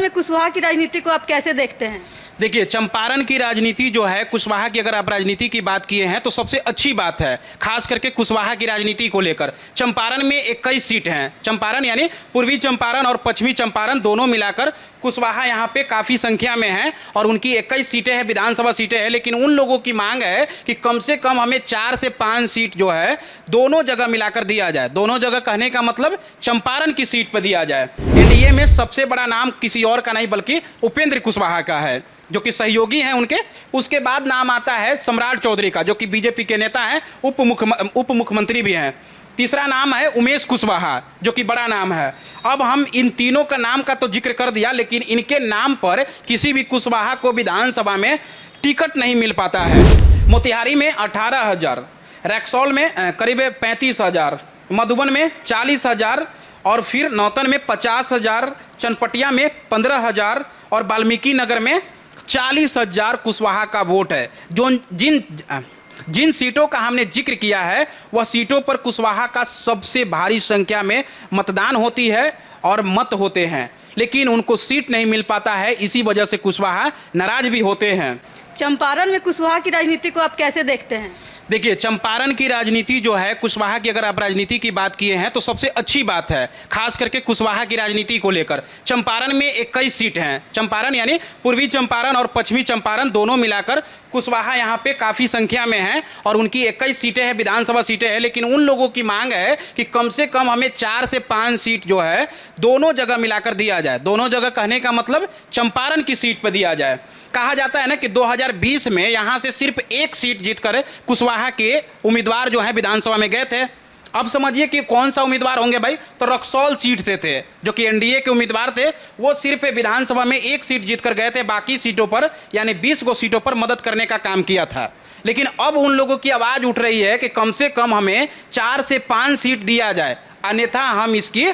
चंपारण में कुशवाहा की राजनीति को आप कैसे देखते हैं? देखिए, चंपारण की राजनीति जो है, कुशवाहा की अगर आप राजनीति की बात किए हैं तो सबसे अच्छी बात है, खास करके कुशवाहा की राजनीति को लेकर। चंपारण में 21 सीट हैं। चंपारण यानी पूर्वी चंपारण और पश्चिमी चंपारण दोनों मिलाकर कुशवाहा यहाँ पे काफ़ी संख्या में है और उनकी 21 सीटें हैं, विधानसभा सीटें हैं। लेकिन उन लोगों की मांग है कि कम से कम हमें 4 से 5 सीट जो है दोनों जगह मिलाकर दिया जाए। दोनों जगह कहने का मतलब चंपारण की सीट पर दिया जाए। एनडीए में सबसे बड़ा नाम किसी और का नहीं बल्कि उपेंद्र कुशवाहा का है, जो कि सहयोगी हैं उनके। उसके बाद नाम आता है सम्राट चौधरी का, जो कि बीजेपी के नेता हैं, उप मुख्यमंत्री भी हैं। तीसरा नाम है उमेश कुशवाहा, जो कि बड़ा नाम है। अब हम इन तीनों का नाम का तो जिक्र कर दिया, लेकिन इनके नाम पर किसी भी कुशवाहा को विधानसभा में टिकट नहीं मिल पाता है। मोतिहारी में 18,000, रैक्सौल में करीब 35,000, मधुबन में 40,000 और फिर नौतन में 50,000, चनपटिया में 15,000 और वाल्मीकि नगर में 40,000 कुशवाहा का वोट है। जो जिन सीटों का हमने जिक्र किया है वह सीटों पर कुशवाहा का सबसे भारी संख्या में मतदान होती है और मत होते हैं, लेकिन उनको सीट नहीं मिल पाता है। इसी वजह से कुशवाहा नाराज भी होते हैं। चंपारण में कुशवाहा की राजनीति को आप कैसे देखते हैं? देखिए, चंपारण की राजनीति जो है, कुशवाहा की अगर आप राजनीति की बात किए हैं तो सबसे अच्छी बात है, खास करके कुशवाहा की राजनीति को लेकर। चंपारण में 21 सीट हैं। चंपारण यानी पूर्वी चंपारण और पश्चिमी चंपारण दोनों मिलाकर कुशवाहा यहाँ पे काफ़ी संख्या में है और उनकी 21 सीटें हैं, विधानसभा सीटें हैं। लेकिन उन लोगों की मांग है कि कम से कम हमें 4 से 5 सीट जो है दोनों जगह मिलाकर दिया जाए। दोनों जगह कहने का मतलब चंपारण की सीट पर दिया जाए। कहा जाता है ना कि 2020 में यहाँ से सिर्फ 1 सीट जीतकर कुशवाहा के उम्मीदवार जो हैं विधानसभा में गए थे। अब समझिए कि कौन सा उम्मीदवार होंगे भाई, तो रक्सौल सीट से थे, जो कि एनडीए के उम्मीदवार थे। वो सिर्फ विधानसभा में 1 सीट जीतकर गए थे, बाकी सीटों पर यानी 20 गो सीटों पर मदद करने का काम किया था। लेकिन अब उन लोगों की आवाज़ उठ रही है कि कम से कम हमें 4 से 5 सीट दिया जाए, अन्यथा हम इसकी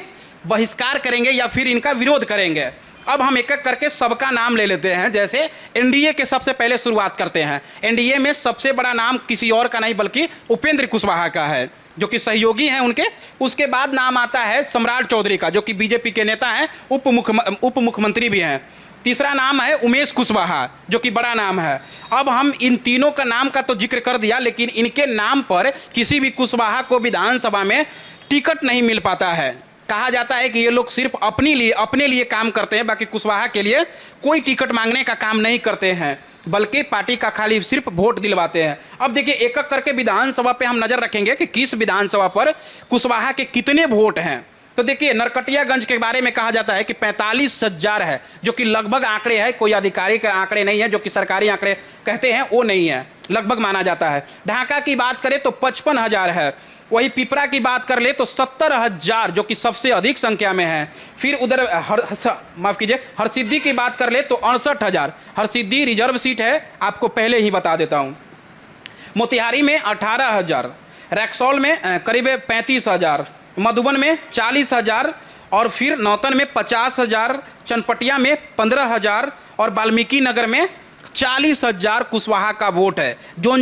बहिष्कार करेंगे या फिर इनका विरोध करेंगे। अब हम एक एक करके सबका नाम ले लेते हैं। जैसे एनडीए के सबसे पहले शुरुआत करते हैं। एनडीए में सबसे बड़ा नाम किसी और का नहीं बल्कि उपेंद्र कुशवाहा का है, जो कि सहयोगी हैं उनके। उसके बाद नाम आता है सम्राट चौधरी का, जो कि बीजेपी के नेता हैं, उप मुख्यमंत्री भी हैं। तीसरा नाम है उमेश कुशवाहा, जो कि बड़ा नाम है। अब हम इन तीनों का नाम का तो जिक्र कर दिया, लेकिन इनके नाम पर किसी भी कुशवाहा को विधानसभा में टिकट नहीं मिल पाता है। कहा जाता है कि ये लोग सिर्फ अपने लिए काम करते हैं, बाकी कुशवाहा के लिए कोई टिकट मांगने का काम नहीं करते हैं, बल्कि पार्टी का खाली सिर्फ वोट दिलवाते हैं। अब देखिए, एक एक करके विधानसभा पे हम नजर रखेंगे कि किस विधानसभा पर कुशवाहा के कितने वोट हैं। तो देखिए, नरकटियागंज के बारे में कहा जाता है कि 45,000 है, जो कि लगभग आंकड़े हैं, कोई आधिकारिक आंकड़े नहीं है, जो कि सरकारी आंकड़े कहते हैं वो नहीं है, लगभग माना जाता है। ढाका की बात करें तो 55,000 है। वही पिपरा की बात कर ले तो 70,000, जो कि सबसे अधिक संख्या में है। फिर उधर हरसिद्धि की बात कर ले तो 68,000। हरसिद्धि रिजर्व सीट है, आपको पहले ही बता देता हूँ। मोतिहारी में 18,000, रैक्सौल में करीब 35,000, मधुबन में 40,000 और फिर नौतन में 50,000, चनपटिया में 15,000 और वाल्मीकि नगर में 40,000 कुशवाहा का वोट है। जो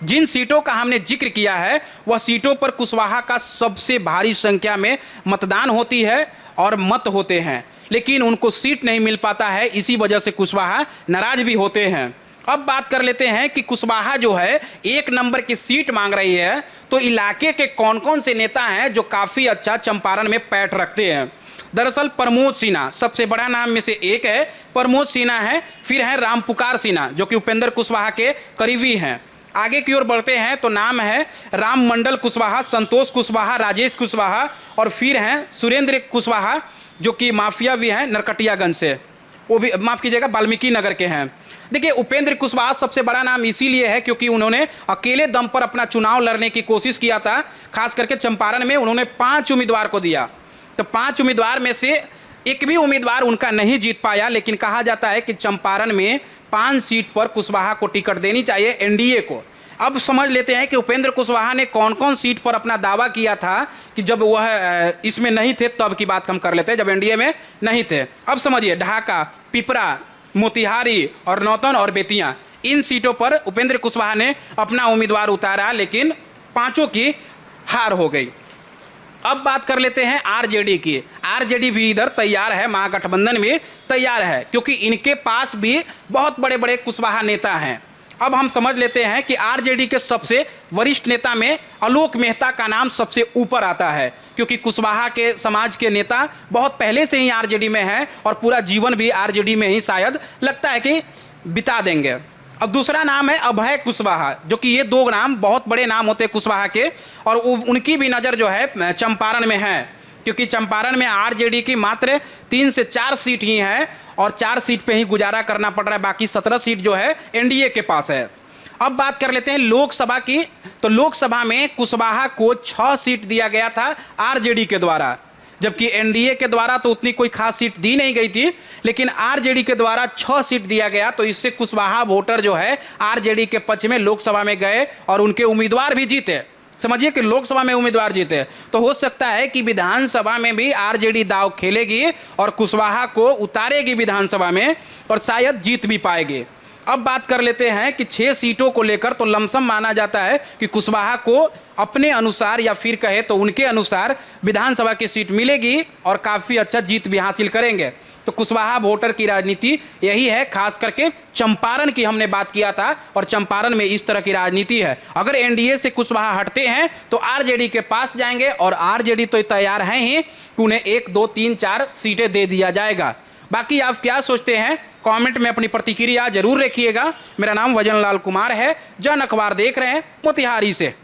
जिन सीटों का हमने जिक्र किया है वह सीटों पर कुशवाहा का सबसे भारी संख्या में मतदान होती है और मत होते हैं, लेकिन उनको सीट नहीं मिल पाता है। इसी वजह से कुशवाहा नाराज भी होते हैं। अब बात कर लेते हैं कि कुशवाहा जो है 1 नंबर की सीट मांग रही है, तो इलाके के कौन कौन से नेता हैं जो काफ़ी अच्छा चंपारण में पैठ रखते हैं। दरअसल प्रमोद सिन्हा सबसे बड़ा नाम में से एक है। प्रमोद सिन्हा है, फिर है रामपुकार सिन्हा, जो कि उपेंद्र कुशवाहा के करीबी हैं। आगे की ओर बढ़ते हैं तो नाम है राम मंडल कुशवाहा, संतोष कुशवाहा, राजेश कुशवाहा और फिर हैं सुरेंद्र कुशवाहा, जो कि माफिया भी हैं नरकटियागंज से, वो भी माफ़ कीजिएगा वाल्मीकि नगर के हैं। देखिए, उपेंद्र कुशवाहा सबसे बड़ा नाम इसीलिए है क्योंकि उन्होंने अकेले दम पर अपना चुनाव लड़ने की कोशिश किया था। खास करके चंपारण में उन्होंने 5 उम्मीदवार को दिया, तो 5 उम्मीदवार में से एक भी उम्मीदवार उनका नहीं जीत पाया। लेकिन कहा जाता है कि चंपारण में 5 सीट पर कुशवाहा को टिकट देनी चाहिए एनडीए को। अब समझ लेते हैं कि उपेंद्र कुशवाहा ने कौन कौन सीट पर अपना दावा किया था कि जब वह इसमें नहीं थे, तब की बात हम कर लेते हैं, जब एनडीए में नहीं थे। अब समझिए, ढाका, पिपरा, मोतिहारी और नौतन और बेतिया, इन सीटों पर उपेंद्र कुशवाहा ने अपना उम्मीदवार उतारा, लेकिन 5 की हार हो गई। अब बात कर लेते हैं आरजेडी की। आरजेडी भी इधर तैयार है, महागठबंधन भी तैयार है, क्योंकि इनके पास भी बहुत बड़े बड़े कुशवाहा नेता हैं। अब हम समझ लेते हैं कि आरजेडी के सबसे वरिष्ठ नेता में आलोक मेहता का नाम सबसे ऊपर आता है, क्योंकि कुशवाहा के समाज के नेता बहुत पहले से ही आरजेडी में हैं और पूरा जीवन भी आरजेडी में ही शायद लगता है कि बिता देंगे। अब दूसरा नाम है अभय कुशवाहा, जो कि ये दो नाम बहुत बड़े नाम होते हैं कुशवाहा के, और उनकी भी नज़र जो है चंपारण में है, क्योंकि चंपारण में आरजेडी की मात्र 3 से 4 सीट ही है और 4 सीट पे ही गुजारा करना पड़ रहा है, बाकी 17 सीट जो है एनडीए के पास है। अब बात कर लेते हैं लोकसभा की। तो लोकसभा में कुशवाहा को 6 सीट दिया गया था आरजेडी के द्वारा, जबकि एनडीए के द्वारा तो उतनी कोई खास सीट दी नहीं गई थी, लेकिन आरजेडी के द्वारा 6 सीट दिया गया। तो इससे कुशवाहा वोटर जो है आरजेडी के पक्ष में लोकसभा में गए और उनके उम्मीदवार भी जीते। समझिए कि लोकसभा में उम्मीदवार जीते, तो हो सकता है कि विधानसभा में भी आरजेडी दांव खेलेगी और कुशवाहा को उतारेगी विधानसभा में और शायद जीत भी पाएगी। अब बात कर लेते हैं कि 6 सीटों को लेकर तो लमसम माना जाता है कि कुशवाहा को अपने अनुसार या फिर कहे तो उनके अनुसार विधानसभा की सीट मिलेगी और काफ़ी अच्छा जीत भी हासिल करेंगे। तो कुशवाहा वोटर की राजनीति यही है, खास करके चंपारण की हमने बात किया था और चंपारण में इस तरह की राजनीति है। अगर एनडीए से कुशवाहा हटते हैं तो आरजेडी के पास जाएंगे और आरजेडी तो तैयार हैं ही कि उन्हें 1, 2, 3, 4 सीटें दे दिया जाएगा। बाकी आप क्या सोचते हैं कमेंट में अपनी प्रतिक्रिया जरूर रखिएगा। मेरा नाम वजन लाल कुमार है, जन अखबार देख रहे हैं मोतिहारी से।